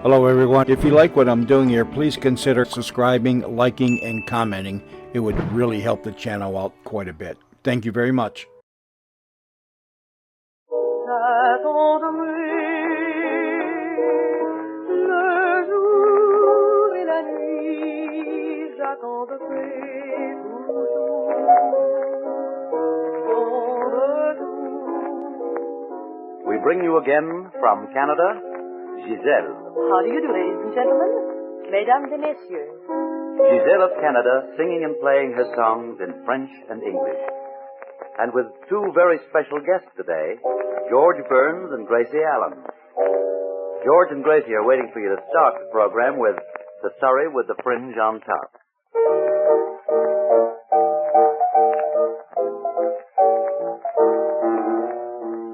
Hello, everyone. If you like what I'm doing here, please consider subscribing, liking, and commenting. It would really help the channel out quite a bit. Thank you very much. We bring you again from Canada, Gisele. How do you do, ladies and gentlemen? Mesdames et messieurs. Gisele of Canada, singing and playing her songs in French and English. And with two very special guests today, George Burns and Gracie Allen. George and Gracie are waiting for you to start the program with The Surrey with the Fringe on Top.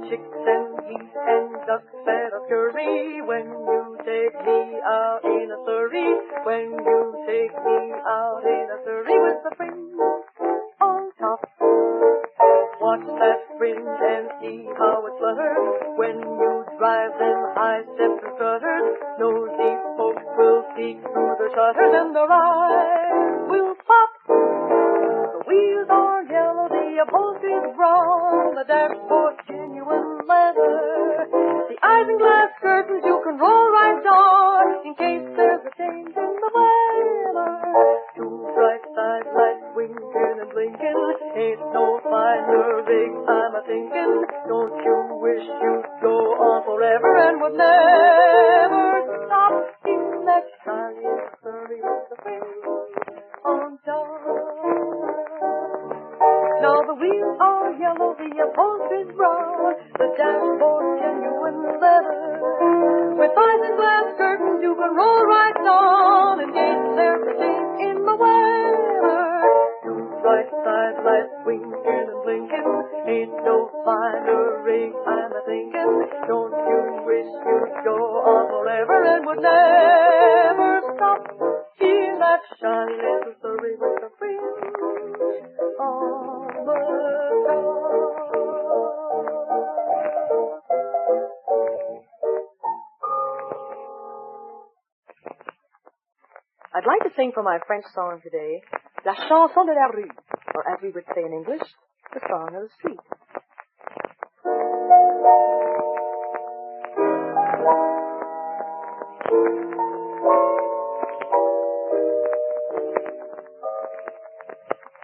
Chicks and geese and ducks fed up curry when you take me out in a surrey. When you take me out in a surrey with the fringe on top. Watch that fringe and see how it flutters when you drive them high-stepped and strutters. Nosy folks will peek through the shutters and their eyes will pop. The wheels are yellow, the upholstery's brown, the dashboard's genuine leather. The isinglass curtains you can roll right down in case there's a change in the weather. Two bright side lights winking and blinking, ain't no finer rig I'm a-thinking. Don't you wish you'd go on forever and would never stop in that shiny Surrey with the fringe on top? Now the wheels are yellow, the upholstery's brown, the dashboard genuine leather. With isinglass curtains you can roll right down in case there's a change in the weather. Two bright side lights winking and blinking, ain't no finer rig I'm a-thinking. Don't you wish you'd go on forever and would never stop? Hear that shiny little Surrey with the fringe on the top. I'd like to sing for my French song today, La Chanson de la Rue, or as we would say in English, the Song of the Street.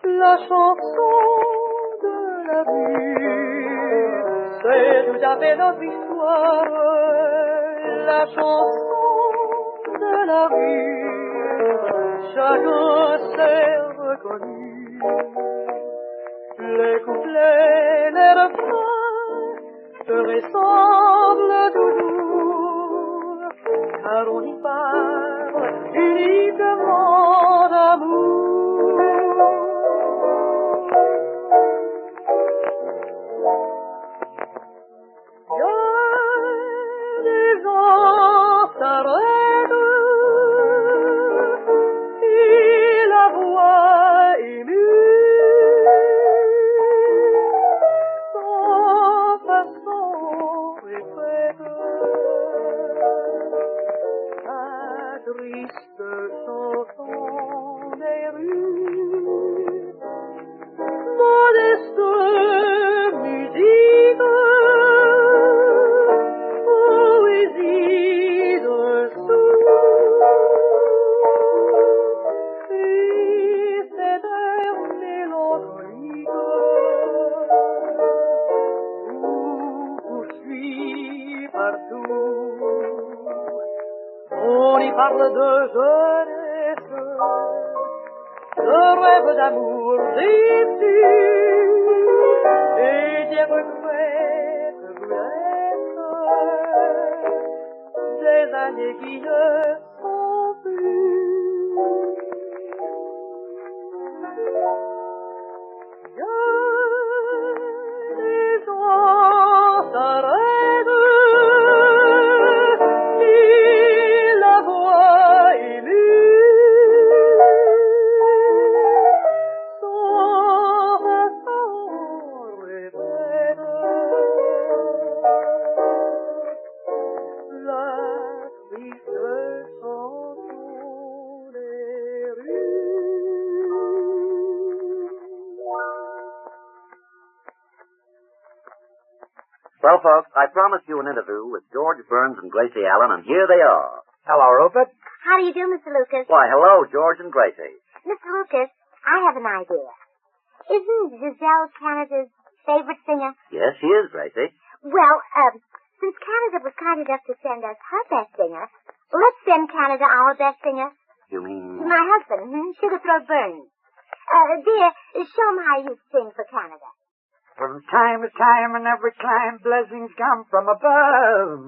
La chanson de la rue, c'est tout à fait notre histoire. La chanson de la rue, chacun s'est reconnu. Les couplets, les refrains se ressemblent toujours, car on y parle uniquement d'amour. Parle de jeunesse, de rêves d'amour déçus et des regrets de blesse, des années qui ne sont plus. Les gens s'arrêtent. La triste Well, folks, I promised you an interview with George Burns and Gracie Allen, and here they are. Hello, Rupert. How do you do, Mr. Lucas? Why, hello, George and Gracie. Mr. Lucas, I have an idea. Isn't Gisele Canada's favorite singer? Yes, she is, Gracie. Well, since Canada was kind enough to send us her best singer, let's send Canada our best singer. You mean... My husband, Sugarthroat Burns. Dear, show him how you sing for Canada. From time to time and every clime, blessings come from above.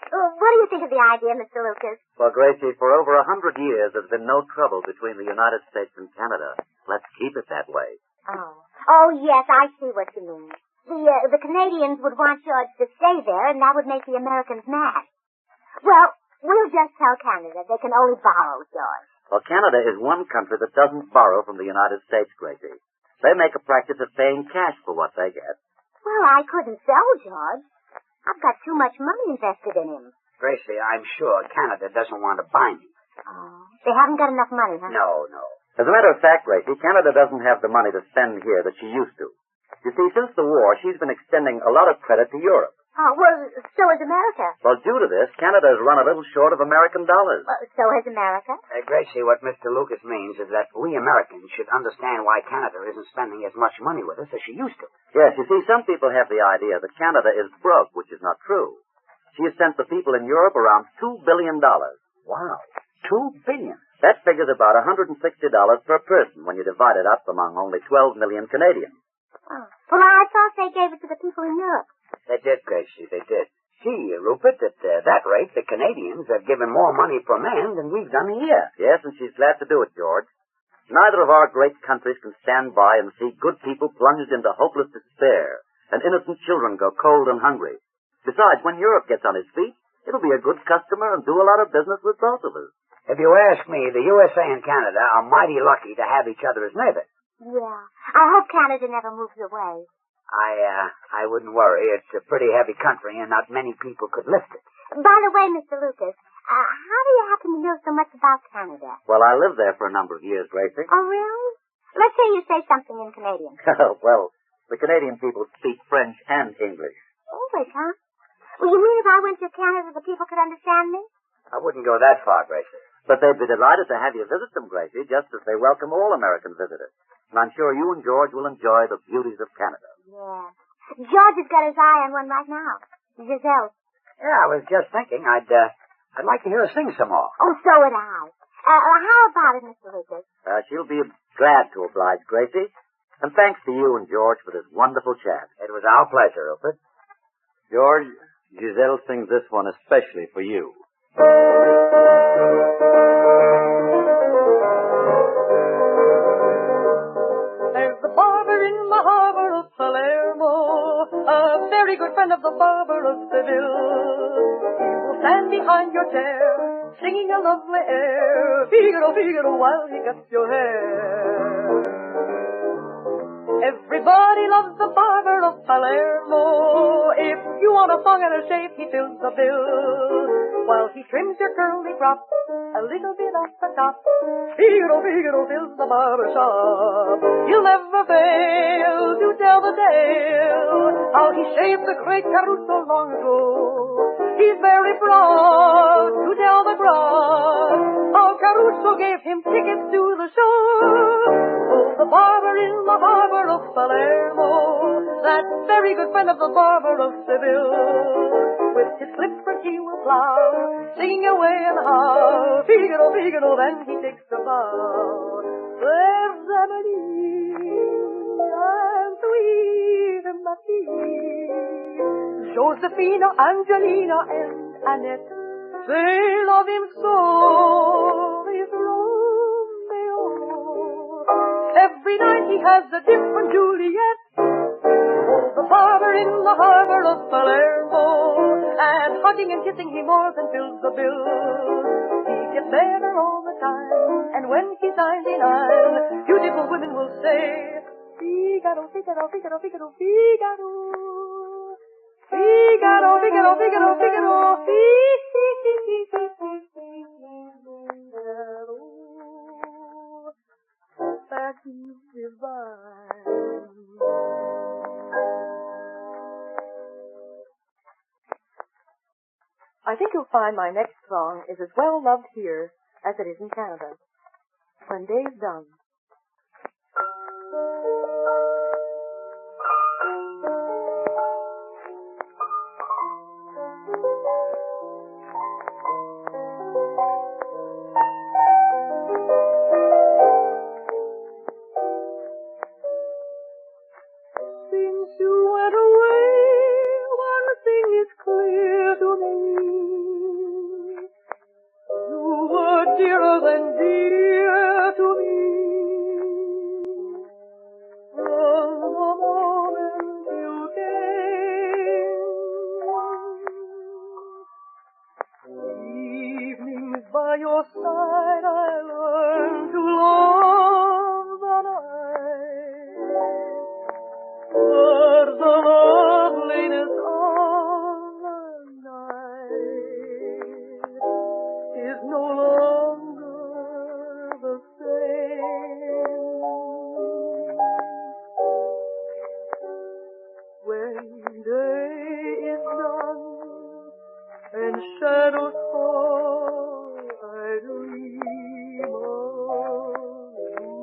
What do you think of the idea, Mr. Lucas? Well, Gracie, for over 100 years, there's been no trouble between the United States and Canada. Let's keep it that way. Oh, yes, I see what you mean. The Canadians would want George to stay there, and that would make the Americans mad. Well, we'll just tell Canada they can only borrow George. Well, Canada is one country that doesn't borrow from the United States, Gracie. They make a practice of paying cash for what they get. Well, I couldn't sell George. I've got too much money invested in him. Gracie, I'm sure Canada doesn't want to buy me. Oh, they haven't got enough money, huh? No. As a matter of fact, Gracie, Canada doesn't have the money to spend here that she used to. You see, since the war, she's been extending a lot of credit to Europe. Oh, well, so has America. Well, due to this, Canada has run a little short of American dollars. So has America. Gracie, what Mr. Lucas means is that we Americans should understand why Canada isn't spending as much money with us as she used to. Yes, you see, some people have the idea that Canada is broke, which is not true. She has sent the people in Europe around $2 billion. Wow, $2 billion. That figures about $160 per person when you divide it up among only 12 million Canadians. Oh. Well, I thought they gave it to the people in Europe. They did, Gracie, they did. See, Rupert, at that rate, the Canadians have given more money per man than we've done here. Yes, and she's glad to do it, George. Neither of our great countries can stand by and see good people plunged into hopeless despair and innocent children go cold and hungry. Besides, when Europe gets on its feet, it'll be a good customer and do a lot of business with both of us. If you ask me, the USA and Canada are mighty lucky to have each other as neighbors. Yeah. I hope Canada never moves away. I wouldn't worry. It's a pretty heavy country, and not many people could lift it. By the way, Mr. Lucas, how do you happen to know so much about Canada? Well, I lived there for a number of years, Gracie. Oh, really? Let's hear you say something in Canadian. Well, the Canadian people speak French and English. English, huh? Well, you mean if I went to Canada, the people could understand me? I wouldn't go that far, Gracie. But they'd be delighted to have you visit them, Gracie, just as they welcome all American visitors. And I'm sure you and George will enjoy the beauties of Canada. Yeah. George has got his eye on one right now. Gisele. Yeah, I was just thinking I'd like to hear her sing some more. Oh, so would I. How about it, Mr. Lucas? She'll be glad to oblige, Gracie. And thanks to you and George for this wonderful chat. It was our pleasure, Rupert. George, Gisele sings this one especially for you. There's the barber in the harbor of Palermo, a very good friend of the barber of Seville. He will stand behind your chair, singing a lovely air, Figaro, Figaro, while he cuts your hair. Everybody loves the barber of Palermo. If you want a song and a shave, he fills the bill. While he trims your curly crop, a little bit off the top, Figaro, Figaro fills the barber shop. He'll never fail to tell the tale how he shaved the great Caruso long ago. He's very proud to tell the crowd how Caruso gave him tickets to the show. Oh, the barber in the harbor of Palermo, that very good friend of the barber of Seville. With his clippers he will plow, singing away and how, Figaro, Figaro, then he takes a bow. There's Emily and sweet Marie, Josephina, Angelina, and Annette. They love him so, is Romeo. Every night he has a different Juliet. Oh, the barber in the harbor of Palermo, and hugging and kissing he more than fills the bill. He gets better all the time, and when he's 99, beautiful women will say, Figaro, Figaro, Figaro, Figaro, Figaro. Figaro, Figaro, Figaro, Figaro, Figaro. That he's divine. I think you'll find my next song is as well loved here as it is in Canada. When Day's Done. Since you went away, one thing is clear to me. You were dearer than dear to me. From the moment you came, evenings by your side, I learned to love the night. But the loveliness of the night is no longer the same. When day is done and shadows fall, I dream of you.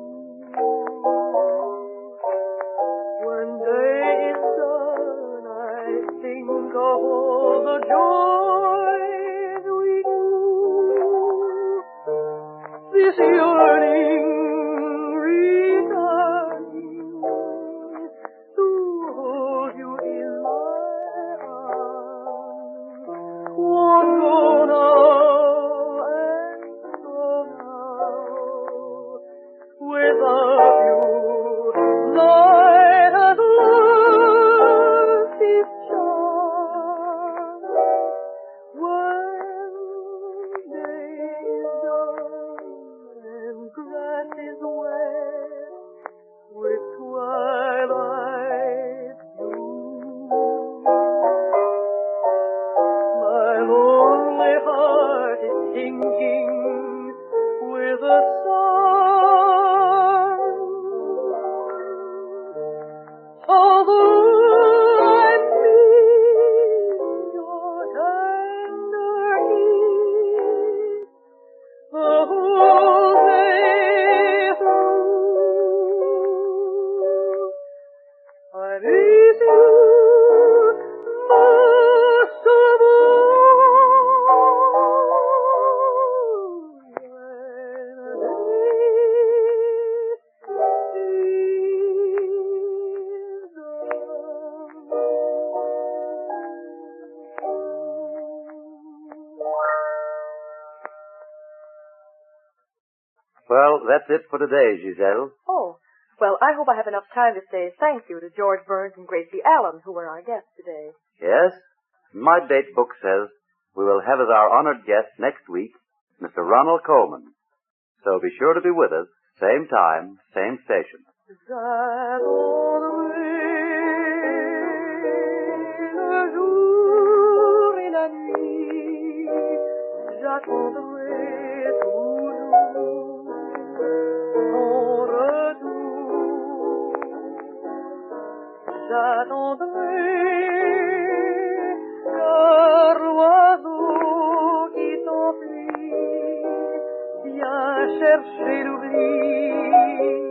When day is done, I think of all the joys we knew. This yearning returning to hold you in my arms. Won't go now and go now without you. Night has lost its charm. When day is done and grass is wet with twilight blue, my lonely heart is sinking with a song. Although I feel your tender heat the whole day through, I miss you most of Well, that's it for today, Gisele. Oh, well, I hope I have enough time to say thank you to George Burns and Gracie Allen, who were our guests today. Yes? My date book says we will have as our honored guest next week Mr. Ronald Coleman. So be sure to be with us, same time, same station. J'attendrai le jour et la nuit, j'attendrai toujours ton retour, j'attendrai car l'oiseau qui s'enfuit vient chercher l'oubli.